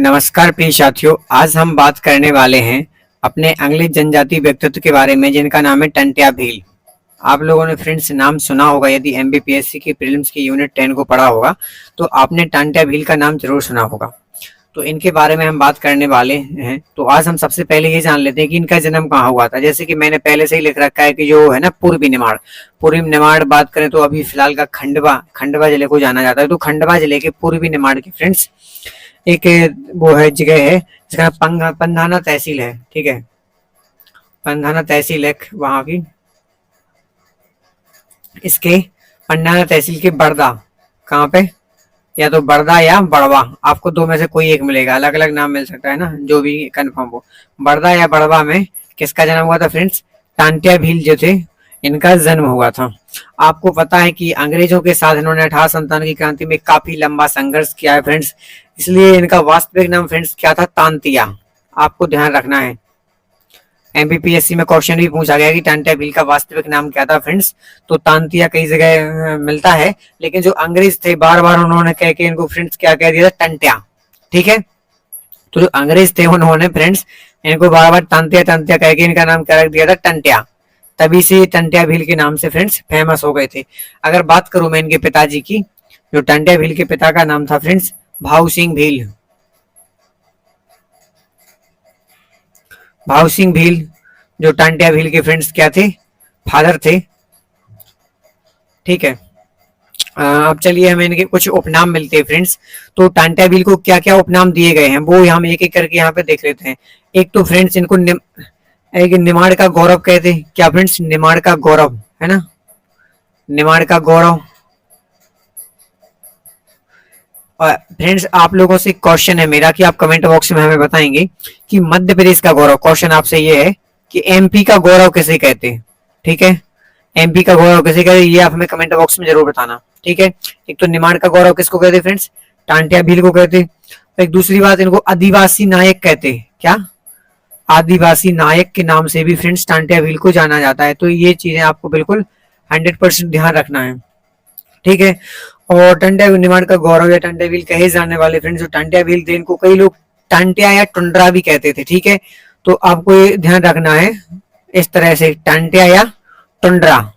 नमस्कार प्रिय साथियों, आज हम बात करने वाले हैं अपने अंग्रेज जनजाति व्यक्तित्व के बारे में जिनका नाम है टंट्या भील। आप लोगों ने फ्रेंड्स नाम सुना होगा, यदि एमबीपीएससी की प्रीलिम्स की यूनिट 10 को पढ़ा होगा तो आपने टंट्या भील का नाम जरूर सुना होगा। तो इनके बारे में हम बात करने वाले हैं। तो आज हम सबसे पहले ये जान लेते हैं कि इनका जन्म कहाँ हुआ था। जैसे कि मैंने पहले से ही लिख रखा है कि जो है ना पूर्वी निमाड़ बात करें तो अभी फिलहाल का खंडवा जिले को जाना जाता है। तो खंडवा जिले के पूर्वी निमाड़ के फ्रेंड्स एक वो है जगह है जिसका पंधाना तहसील है। ठीक है, पंधाना तहसील है वहां की। इसके पंधाना तहसील के बड़दा, कहाँ पे, या तो बड़दा या बड़वा, आपको दो में से कोई एक मिलेगा, अलग अलग नाम मिल सकता है ना, जो भी कंफर्म हो। बड़दा या बड़वा में किसका जन्म हुआ था फ्रेंड्स? टंट्या भील जो थे इनका जन्म हुआ था। आपको पता है कि अंग्रेजों के साथ इन्होंने 1857 की क्रांति में काफी लंबा संघर्ष किया है फ्रेंड्स, इसलिए इनका वास्तविक नाम फ्रेंड्स क्या था? तांतिया। आपको ध्यान रखना है, एमपीपीएससी में क्वेश्चन भी पूछा गया कि टंट्या भील का वास्तविक नाम क्या था फ्रेंड्स। तो तांतिया कई जगह मिलता है, लेकिन जो अंग्रेज थे बार बार उन्होंने कह के इनको फ्रेंड्स क्या कह दिया था? टंट्या। ठीक है, तो जो अंग्रेज थे उन्होंने फ्रेंड्स इनको बार बार तांतिया तांतिया कह के इनका नाम क्या रख दिया था? टंट्या। तभी से टंट्या भील के नाम से फ्रेंड्स फेमस हो गए थे। अगर बात करूं मैं इनके पिताजी की, जो टंट्या भील के पिता का नाम था फ्रेंड्स भाऊ सिंह भील। भाऊ सिंह भील जो टंट्या भील के फ्रेंड्स क्या थे? फादर थे। ठीक है, अब चलिए हमें इनके कुछ उपनाम मिलते हैं फ्रेंड्स। तो टंट्या भील को क्या क्या उपनाम दिए गए हैं वो हम एक एक करके यहाँ पे देख लेते हैं। एक तो फ्रेंड्स इनको एक निमाड़ का गौरव कहते हैं। क्या फ्रेंड्स? निमाड़ का गौरव, है ना, निमाड़ का गौरव। और फ्रेंड्स आप लोगों से क्वेश्चन है मेरा कि आप कमेंट बॉक्स में हमें बताएंगे कि मध्य प्रदेश का गौरव, क्वेश्चन आपसे ये है कि एमपी का गौरव किसे कहते हैं। ठीक है, एमपी का गौरव किसे कहते हैं ये आप हमें कमेंट बॉक्स में जरूर बताना। ठीक है, एक तो निमाड़ का गौरव किसको कहते हैं फ्रेंड्स? टंट्या भील को कहते हैं। एक दूसरी बात, इनको आदिवासी नायक कहते हैं। क्या? आदिवासी नायक के नाम से भी फ्रेंड्स टंट्या भील को जाना जाता है। तो ये चीजें आपको बिल्कुल 100% ध्यान रखना है। ठीक है, और टंट्या निमाड़ का गौरव या टंट्या भील कहे जाने वाले फ्रेंड्स जो टंट्या भील थे इनको कई लोग टंट्या या टुंड्रा भी कहते थे। ठीक है, तो आपको ये ध्यान रखना है इस तरह से, टंट्या या टुंड्रा,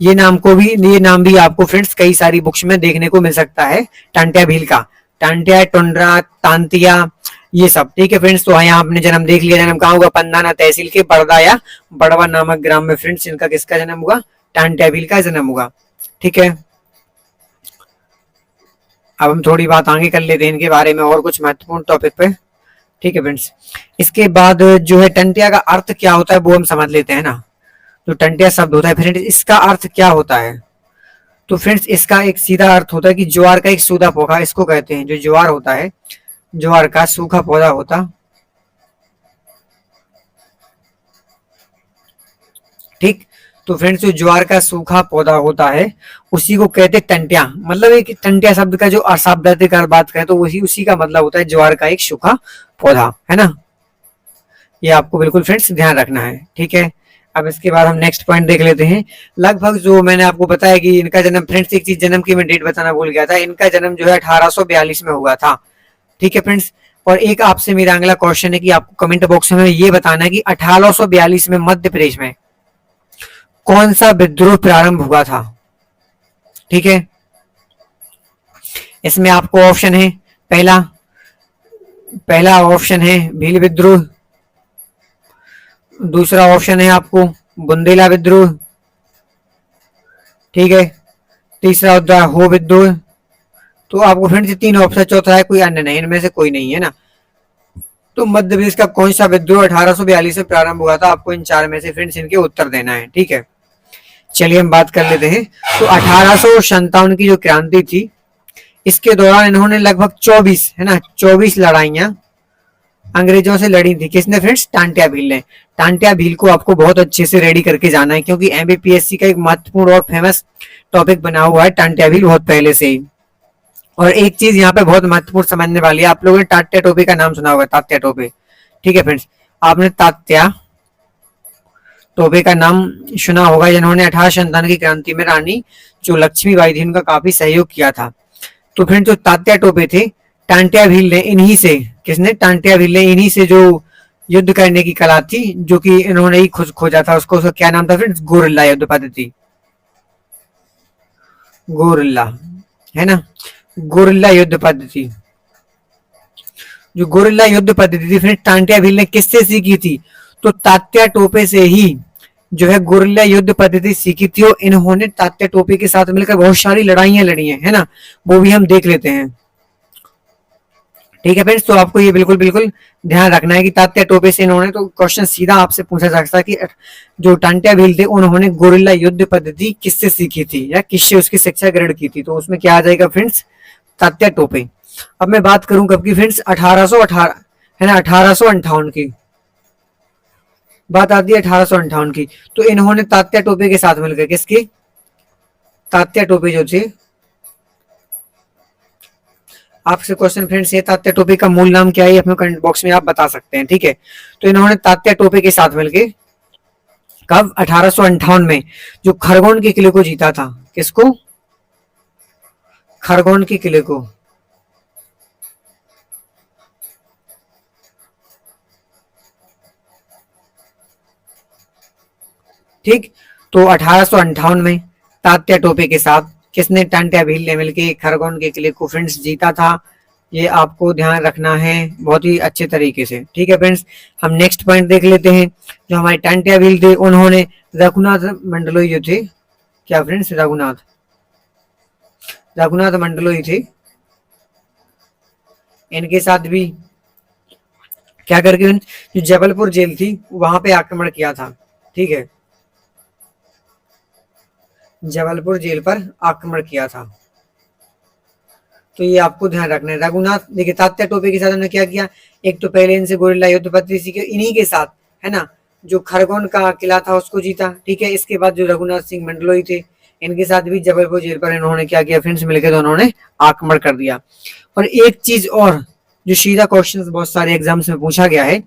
ये नाम भी आपको फ्रेंड्स कई सारी बुक्स में देखने को मिल सकता है टंट्या भील का। टंट्या, टुंड्रा, तांतिया, ये सब। ठीक है फ्रेंड्स, तो यहाँ आपने जन्म देख लिया। जन्म कहाँ होगा? पंधाना तहसील के बड़दा या बड़वा नामक ग्राम में फ्रेंड्स इनका किसका जन्म हुआ? टंट्या भील का जन्म हुआ। ठीक है, अब हम थोड़ी बात आगे कर लेते हैं इनके बारे में और कुछ महत्वपूर्ण टॉपिक पे। ठीक है फ्रेंड्स, इसके बाद जो है टंट्या का अर्थ क्या होता है वो हम समझ लेते हैं ना। जो टंट्या शब्द होता है फ्रेंड्स इसका अर्थ क्या होता है? तो फ्रेंड्स इसका एक सीधा अर्थ होता है कि ज्वार का एक सूखा पौधा, इसको कहते हैं। जो ज्वार होता है, ज्वार का सूखा पौधा होता। ठीक, तो फ्रेंड्स जो ज्वार का सूखा पौधा होता है उसी को कहते हैं टंट्या। मतलब एक टंट्या शब्द का जो अशाब्दिक बात करें तो उसी का मतलब होता है ज्वार का एक सूखा पौधा, है ना। ये आपको बिल्कुल फ्रेंड्स ध्यान रखना है। ठीक है, अब इसके बाद हम नेक्स्ट पॉइंट देख लेते हैं। लगभग जो मैंने आपको बताया कि इनका जन्म फ्रेंड्स, एक चीज जन्म की मैं डेट बताना भूल गया था, इनका जन्म जो है 1842 में हुआ था। ठीक है फ्रेंड्स, और एक आपसे मेरा अगला क्वेश्चन है कि आपको कमेंट बॉक्स में ये बताना है कि 1842 में मध्य प्रदेश में कौन सा विद्रोह प्रारंभ हुआ था। ठीक है, इसमें आपको ऑप्शन है, पहला ऑप्शन है भील विद्रोह, दूसरा ऑप्शन है आपको बुंदेला विद्रोह, ठीक है, तीसरा होता है हो विद्रोह। तो आपको फ्रेंड्स तीन ऑप्शन, चौथा है कोई अन्य नहीं, इनमें से कोई नहीं है ना। तो मध्य प्रदेश का कौन सा विद्रोह 1842 में प्रारंभ हुआ था, आपको इन चार में से फ्रेंड्स इनके उत्तर देना है। ठीक है, चलिए हम बात कर लेते हैं। तो 1857 की जो क्रांति थी इसके दौरान इन्होंने लगभग 24, है ना, 24 लड़ाइयां अंग्रेजों से लड़ी थी। किसने फ्रेंड्स? टंट्या भील ने। टंट्या भील को आपको बहुत अच्छे से रेडी करके जाना है क्योंकि एमबीपीएससी का एक महत्वपूर्ण और फेमस टॉपिक बना हुआ है टंट्या भील बहुत पहले से ही। और एक चीज यहाँ पे बहुत महत्वपूर्ण समझने वाली है, आप लोगों ने तात्या टोपे का नाम सुना होगा, तात्या टोपे। ठीक है फ्रेंड्स, आपने तात्या टोपे का नाम सुना होगा, जिन्होंने 1857 की क्रांति में रानी जो लक्ष्मीबाई थी उनका काफी सहयोग किया था। तो फ्रेंड्स जो तात्या टोपे थे, टांट्या भील ने इन्हीं से, किसने, टांट्या भील ने इन्हीं से जो युद्ध करने की कला थी, जो कि इन्होंने ही खोजा था, उसका क्या नाम था फ्रेंड्स, गोरिल्ला युद्ध पद्धति, गोरिल्ला, है ना, गोरिल्ला युद्ध पद्धति। जो गोरिल्ला युद्ध पद्धति थी फ्रेंड्स, टांट्या भील ने किससे सीखी थी, तो तात्या टोपे से ही जो है गोरिल्ला युद्ध पद्धति सीखी थी। और इन्होंने तात्या टोपे के साथ मिलकर बहुत सारी लड़ाइयां लड़ी हैं, है ना, वो भी हम देख लेते हैं। ठीक है फ्रेंड्स, तो आपको ये बिल्कुल बिल्कुल ध्यान रखना है कि तात्या टोपे से इन्होंने, तो क्वेश्चन सीधा आपसे पूछा जा सकता है कि जो टांट्या भील थे उन्होंने गोरिल्ला युद्ध पद्धति किससे सीखी थी या किससे उसकी शिक्षा ग्रहण की थी, तो उसमें क्या आ जाएगा फ्रेंड्स, तात्या टोपे। अब मैं बात करूं कब की फ्रेंड्स, 1818, है ना, 1858 की बात आती है, 1858 की। तो इन्होंने तात्या टोपे के साथ मिलकर, किसकी, तात्या टोपे जो थे, आपसे क्वेश्चन फ्रेंड्स ये, तात्या टोपे का मूल नाम क्या है, अपने कमेंट बॉक्स में आप बता सकते हैं। ठीक है, तो इन्होंने तात्या टोपे के साथ मिलकर कब, 1858 में जो खरगोन के किले को जीता था, किसको, खरगोन के किले को। ठीक, तो 1858 में तात्या टोपे के साथ किसने, टांट्या भील ने मिलकर खरगोन के किले को फ्रेंड्स जीता था। ये आपको ध्यान रखना है बहुत ही अच्छे तरीके से। ठीक है फ्रेंड्स, हम नेक्स्ट पॉइंट देख लेते हैं। जो हमारे टांट्या भील थे उन्होंने रघुनाथ मंडलोई जो थे, क्या फ्रेंड्स, रघुनाथ मंडलोई थे, इनके साथ भी क्या करके जो जबलपुर जेल थी वहां पे आक्रमण किया था। ठीक है, जबलपुर जेल पर आक्रमण किया था, तो ये आपको ध्यान रखना है। रघुनाथ, देखिए तात्या टोपे के साथ उन्होंने क्या किया, एक तो पहले इनसे गोरिल्ला युद्ध पद्धति सीखी, इन्हीं के साथ, है ना, जो खरगोन का किला था उसको जीता। ठीक है, इसके बाद जो रघुनाथ सिंह मंडलोई थे, इनके साथ भी जबलपुर जेल पर इन्होंने क्या किया फ्रेंड्स, मिलकर तो उन्होंने आक्रमण कर दिया। और एक चीज और जो सीधा क्वेश्चन बहुत सारे एग्जाम्स में पूछा गया है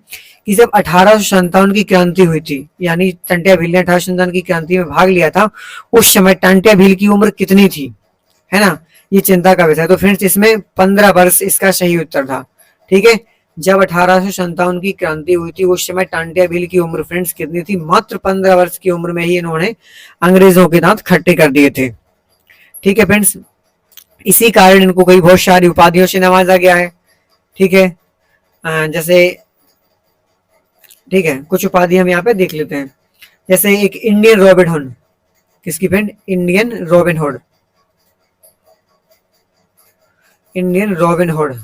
कि जब 1857 की क्रांति हुई थी, यानी टांट्या भील ने 1857 की क्रांति में भाग लिया था, उस समय टांट्या भील की उम्र कितनी थी, है ना, ये चिंता का विषय। तो फ्रेंड्स इसमें 15 वर्ष इसका सही उत्तर था। ठीक है, जब 1857 की क्रांति हुई थी उस समय टांट्या भील की उम्र फ्रेंड्स कितनी थी, मात्र 15 वर्ष की उम्र में ही इन्होंने अंग्रेजों के दांत खट्टे कर दिए थे। ठीक है फ्रेंड्स, इसी कारण इनको कई बहुत सारी उपाधियों से नवाजा गया है। ठीक है, जैसे, ठीक है, कुछ उपाधि हम यहाँ पे देख लेते हैं। जैसे एक इंडियन रॉबिन हुड, किसकी friend, Indian robin hood, Indian robin hood,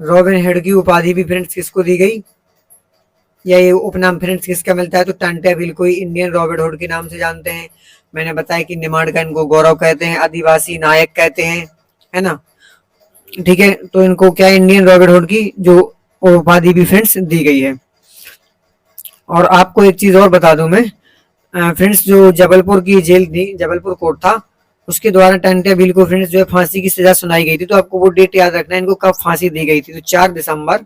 robin hood की उपाधि भी फ्रेंड्स किसको दी गई, या ये उपनाम फ्रेंड्स किसका मिलता है, तो टांट्या भील को इंडियन रॉबिन हुड के नाम से जानते हैं। मैंने बताया कि निमाड़ का इनको गौरव कहते हैं, आदिवासी नायक कहते हैं, है ना। ठीक है, तो इनको क्या, इंडियन रॉबिन हुड की जो उपाधि भी फ्रेंड्स दी गई है। और आपको एक चीज और बता दूं मैं फ्रेंड्स, जो जबलपुर की जेल थी, जबलपुर कोर्ट था, उसके द्वारा टांट्या भील को फ्रेंड्स जो है फांसी की सजा सुनाई गई थी। तो आपको वो डेट याद रखना है, इनको कब फांसी दी गई थी, तो 4 दिसंबर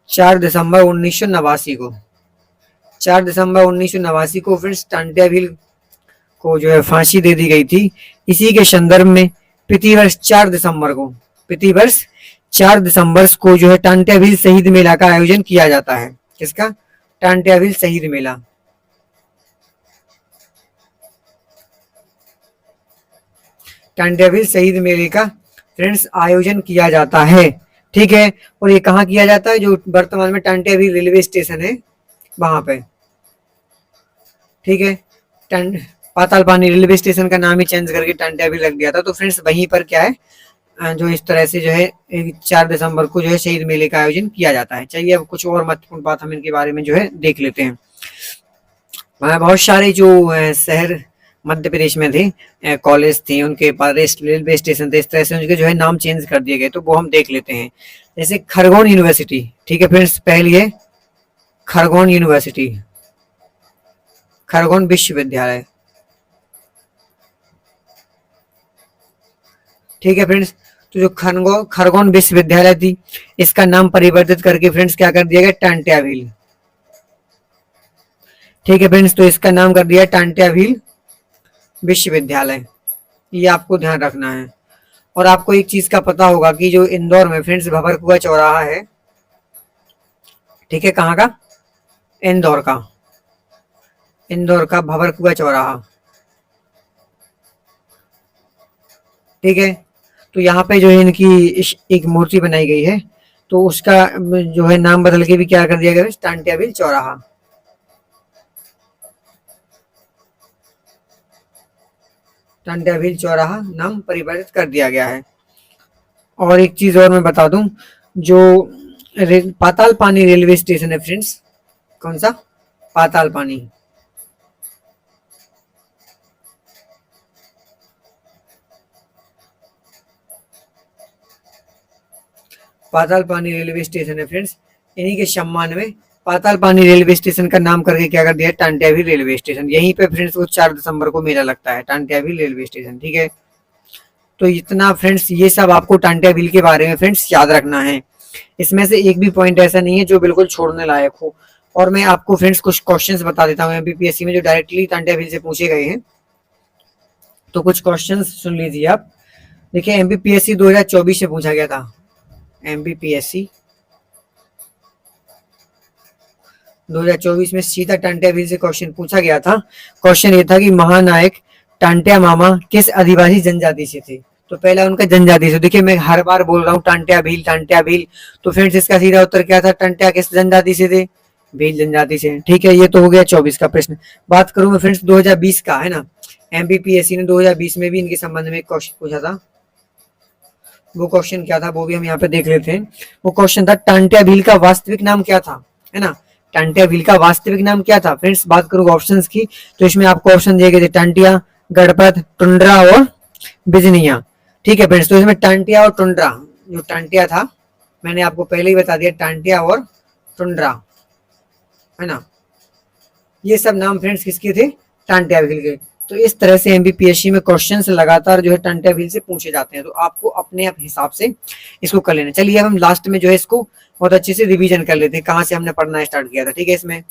1989 को, 4 दिसंबर 1989 को फ्रेंड्स टांट्या भील को जो है फांसी दे दी गई थी। इसी के संदर्भ में प्रतिवर्ष 4 दिसंबर को, प्रतिवर्ष 4 दिसंबर को जो है टांट्या भील शहीद मेला का आयोजन किया जाता है। किसका, टांट्या भील शहीद मेला। टांट्या भील शहीद मेले का फ्रेंड्स आयोजन किया जाता है। ठीक है, और ये कहाँ किया जाता है, जो वर्तमान में टांट्या भील रेलवे स्टेशन है वहां पे। ठीक है, पाताल पानी रेलवे स्टेशन का नाम ही चेंज करके टांट्या भील रख दिया था। तो फ्रेंड्स वहीं पर क्या है, जो इस तरह से जो है 4 दिसंबर को जो है शहीद मेले का आयोजन किया जाता है। चलिए अब कुछ और महत्वपूर्ण बात हम इनके बारे में जो है देख लेते हैं। बहुत सारे जो शहर मध्य प्रदेश में थे, कॉलेज थे, उनके पास रेलवे स्टेशन थे, इस तरह से उनके जो है नाम चेंज कर दिए गए। तो वो हम देख लेते हैं। जैसे खरगोन यूनिवर्सिटी, ठीक है फ्रेंड्स, पहली है खरगोन यूनिवर्सिटी, खरगोन विश्वविद्यालय। ठीक है फ्रेंड्स, तो जो खरगोन विश्वविद्यालय थी, इसका नाम परिवर्तित करके फ्रेंड्स क्या कर दिया गया, टांट्या भील, ठीक है फ्रेंड्स, तो इसका नाम कर दिया टांट्या भील विश्वविद्यालय, ये आपको ध्यान रखना है। और आपको एक चीज का पता होगा कि जो इंदौर में फ्रेंड्स भभरकुआ चौराहा है, ठीक है, कहाँ का? इंदौर का, इंदौर का भभरकुआ चौराहा, ठीक है। तो यहाँ पे जो है इनकी एक मूर्ति बनाई गई है, तो उसका जो है नाम बदल के भी क्या कर दिया गया है, टांट्या भील चौराहा। टांट्या भील चौराहा नाम परिवर्तित कर दिया गया है। और एक चीज और मैं बता दूं, जो पाताल पानी रेलवे स्टेशन है फ्रेंड्स, कौन सा? पाताल पानी, पाताल पानी रेलवे स्टेशन है फ्रेंड्स, इन्हीं के सम्मान में पाताल पानी रेलवे स्टेशन का नाम करके क्या कर दिया, टांट्या भील रेलवे स्टेशन। यहीं पे फ्रेंड्स वो 4 दिसंबर को मेला लगता है, टांट्या भील रेलवे स्टेशन, ठीक है। तो इतना फ्रेंड्स, ये सब आपको टांट्या भील के बारे में फ्रेंड्स याद रखना है। इसमें से एक भी पॉइंट ऐसा नहीं है जो बिल्कुल छोड़ने लायक हो। और मैं आपको फ्रेंड्स कुछ क्वेश्चंस बता देता हूँ एमपीपीएससी में जो डायरेक्टली टांट्या भील से पूछे गए हैं। तो कुछ क्वेश्चंस सुन लीजिए आप। देखिए एमपीपीएससी 2024 से पूछा गया था, एमपीपीएससी 2024 में सीधा टांट्या भील से क्वेश्चन पूछा गया था। क्वेश्चन ये था कि महानायक टांट्या मामा किस आदिवासी जनजाति से थे? तो पहला उनका जनजाति से, देखिए मैं हर बार बोल रहा हूँ टांट्या भील टांट्या भील, तो फ्रेंड्स इसका सीधा उत्तर क्या था, टांट्या किस जनजाति से थे? भील जनजाति से, ठीक है। ये तो हो गया 24 का प्रश्न। बात करूं मैं फ्रेंड्स 2020 का, है ना, एमपीपीएससी ने 2020 में भी इनके संबंध में एक क्वेश्चन पूछा था। वो क्वेश्चन क्या था वो भी हम यहाँ पे देख लेते हैं। वो क्वेश्चन था टांट्या भील का वास्तविक नाम क्या था, है ना, टांट्या भील का वास्तविक नाम क्या था? फ्रेंड्स बात करूँ ऑप्शंस की, तो इसमें आपको ऑप्शन दिए गए थे टांटिया, गणपत, टुंड्रा और बिजनिया, ठीक है फ्रेंड्स। तो इसमें टांटिया और टुंड्रा, जो टांटिया था मैंने आपको पहले ही बता दिया, टांटिया और टुंड्रा, है ना, ये सब नाम फ्रेंड्स किसके थे, टांट्या भील के। तो इस तरह से एमपीपीएससी में क्वेश्चंस लगातार जो है टांट्या भील से पूछे जाते हैं, तो आपको अपने आप हिसाब से इसको कर लेना। चलिए अब हम लास्ट में जो है इसको बहुत अच्छे से रिवीजन कर लेते हैं, कहाँ से हमने पढ़ना स्टार्ट किया था, ठीक है। इसमें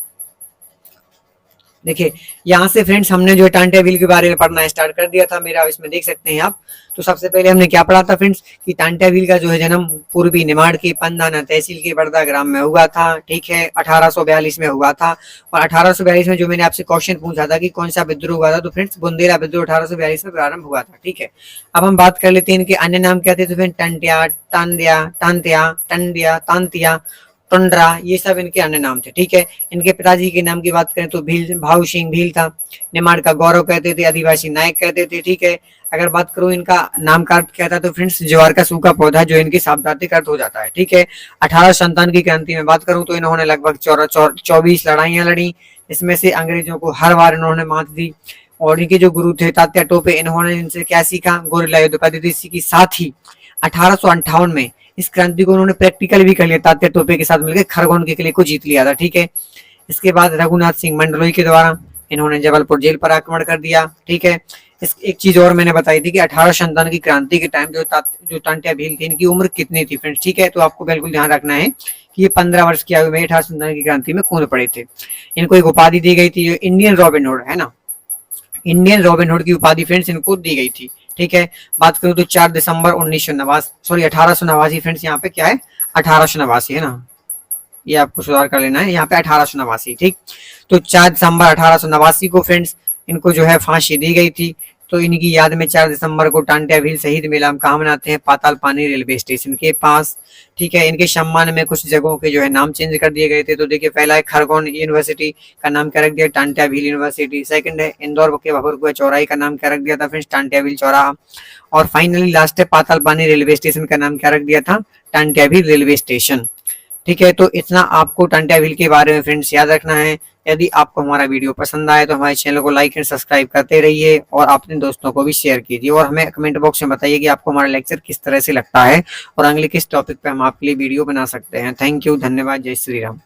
देखिए यहाँ से फ्रेंड्स हमने जो टांट्या भील के बारे में पढ़ना स्टार्ट कर दिया था मेरा, इसमें देख सकते हैं आप। तो सबसे पहले हमने क्या पढ़ा था फ्रेंड्स, कि टांट्या भील का जो है जन्म पूर्वी निमाड़ के पंदाना तहसील के बड़दा ग्राम में हुआ था, ठीक है, 1842 में हुआ था। और 1842 में जो मैंने आपसे क्वेश्चन पूछा था कि कौन सा विद्रोह हुआ था, तो फ्रेंड्स बुंदेला विद्रोह 1842 में प्रारंभ हुआ था, ठीक है। अब हम बात कर लेते हैं इनके अन्य नाम क्या थे। तो फ्रेंड टंटिया, टांदिया, टांतिया, टंडिया, तांतिया, टुंड्रा, ये सब इनके अन्य नाम थे, ठीक है। इनके पिताजी के नाम की बात करें तो भील, भाऊ सिंह भील था, निमाड़ का गौरव कहते थे, आदिवासी नायक कहते थे, ठीक है। अगर बात करूं इनका नाम का अर्थ क्या था, तो फ्रेंड्स ज्वार का सूखा पौधा, जो इनकी शाब्दिक अर्थ हो जाता है, ठीक है। 1857 की क्रांति में बात करूं तो इन्होंने लगभग 24 लड़ाइयां लड़ी, इसमें से अंग्रेजों को हर बार इन्होंने मात दी। और इनके जो गुरु थे तात्या टोपे, इन्होंने इनसे क्या सीखा, गोरिल्ला युद्ध पद्धति सीखी। साथ ही 1858 में इस क्रांति को उन्होंने प्रैक्टिकल भी कर लिया, तात्या टोपे के साथ मिलकर खरगोन के किले को जीत लिया था, ठीक है। इसके बाद रघुनाथ सिंह मंडलोई के द्वारा इन्होंने जबलपुर जेल पर आक्रमण कर दिया, ठीक है। इस एक चीज और मैंने बताई थी कि 1857 की क्रांति के टाइम जो टांट्या भील थी, इनकी उम्र कितनी थी फ्रेंड्स, ठीक है। तो आपको बिल्कुल ध्यान रखना है कि ये 15 वर्ष की आयु में 1857 की क्रांति में कूद पड़े थे। इनको एक उपाधि दी गई थी जो इंडियन रॉबिन हुड, है ना, इंडियन रॉबिन हुड की उपाधि फ्रेंड्स इनको दी गई थी, ठीक है। बात करूं तो 4 दिसंबर 1889 फ्रेंड्स, यहाँ पे क्या है, 1889, है ना, ये आपको सुधार कर लेना है, यहाँ पे 1889, ठीक। तो 4 दिसंबर 1889 को फ्रेंड्स इनको जो है फांसी दी गई थी। तो इनकी याद में 4 दिसंबर को टांट्या भील शहीद मेला हम कहाँ मनाते हैं, पाताल पानी रेलवे स्टेशन के पास, ठीक है। इनके सम्मान में कुछ जगहों के जो है नाम चेंज कर दिए गए थे। तो देखिए पहला है खरगोन यूनिवर्सिटी का नाम क्या रख दिया, टांट्या भील यूनिवर्सिटी। सेकंड है इंदौर के भभरकुआ चौराहे का नाम क्या रख दिया था फ्रेंड्स, टांट्या भील चौराहा। और फाइनली लास्ट है पाताल पानी रेलवे स्टेशन का नाम क्या रख दिया था, टांट्या भील रेलवे स्टेशन, ठीक है। तो इतना आपको टांट्या भील के बारे में फ्रेंड्स याद रखना है। यदि आपको हमारा वीडियो पसंद आए तो हमारे चैनल को लाइक एंड सब्सक्राइब करते रहिए और अपने दोस्तों को भी शेयर कीजिए। और हमें कमेंट बॉक्स में बताइए कि आपको हमारा लेक्चर किस तरह से लगता है और अगले किस टॉपिक पे हम आपके लिए वीडियो बना सकते हैं। थैंक यू, धन्यवाद, जय श्री राम।